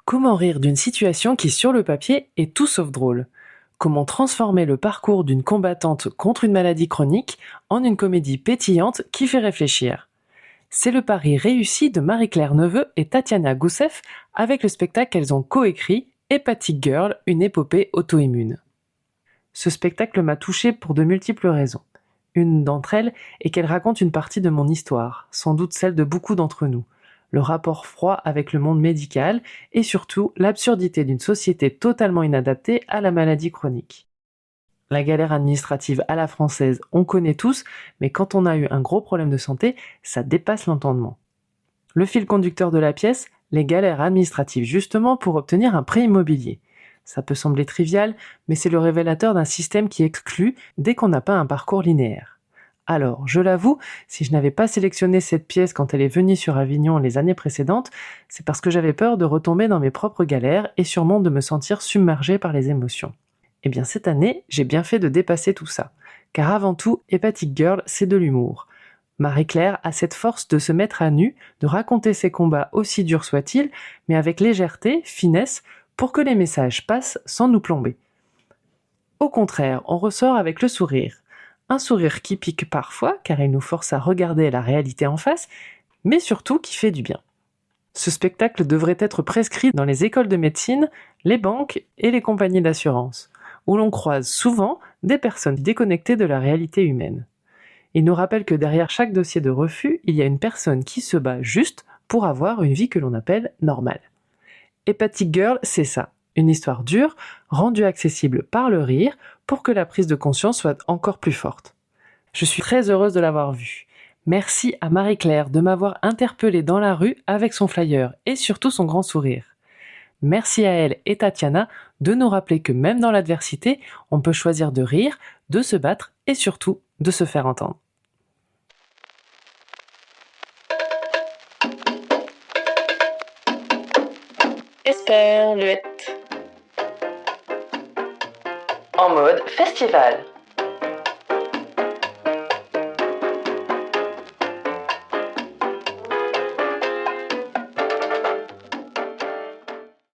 Comment rire d'une situation qui, sur le papier, est tout sauf drôle? Comment transformer le parcours d'une combattante contre une maladie chronique en une comédie pétillante qui fait réfléchir? C'est le pari réussi de Marie-Claire Neveu et Tatiana Gousseff avec le spectacle qu'elles ont coécrit Hepatic Girl, une épopée auto-immune. Ce spectacle m'a touchée pour de multiples raisons. Une d'entre elles est qu'elle raconte une partie de mon histoire, sans doute celle de beaucoup d'entre nous. Le rapport froid avec le monde médical et surtout l'absurdité d'une société totalement inadaptée à la maladie chronique. La galère administrative à la française, on connaît tous, mais quand on a eu un gros problème de santé, ça dépasse l'entendement. Le fil conducteur de la pièce, les galères administratives justement pour obtenir un prêt immobilier. Ça peut sembler trivial, mais c'est le révélateur d'un système qui exclut dès qu'on n'a pas un parcours linéaire. Alors, je l'avoue, si je n'avais pas sélectionné cette pièce quand elle est venue sur Avignon les années précédentes, c'est parce que j'avais peur de retomber dans mes propres galères et sûrement de me sentir submergée par les émotions. Eh bien cette année, j'ai bien fait de dépasser tout ça. Car avant tout, Hepatic Girl, c'est de l'humour. Marie-Claire a cette force de se mettre à nu, de raconter ses combats aussi durs soient-ils, mais avec légèreté, finesse, pour que les messages passent sans nous plomber. Au contraire, on ressort avec le sourire. Un sourire qui pique parfois, car il nous force à regarder la réalité en face, mais surtout qui fait du bien. Ce spectacle devrait être prescrit dans les écoles de médecine, les banques et les compagnies d'assurance, où l'on croise souvent des personnes déconnectées de la réalité humaine. Il nous rappelle que derrière chaque dossier de refus, il y a une personne qui se bat juste pour avoir une vie que l'on appelle normale. Hepatic Girl, c'est ça. Une histoire dure, rendue accessible par le rire, pour que la prise de conscience soit encore plus forte. Je suis très heureuse de l'avoir vue. Merci à Marie-Claire de m'avoir interpellée dans la rue avec son flyer et surtout son grand sourire. Merci à elle et Tatiana de nous rappeler que même dans l'adversité, on peut choisir de rire, de se battre et surtout de se faire entendre. Esperluette. En mode festival.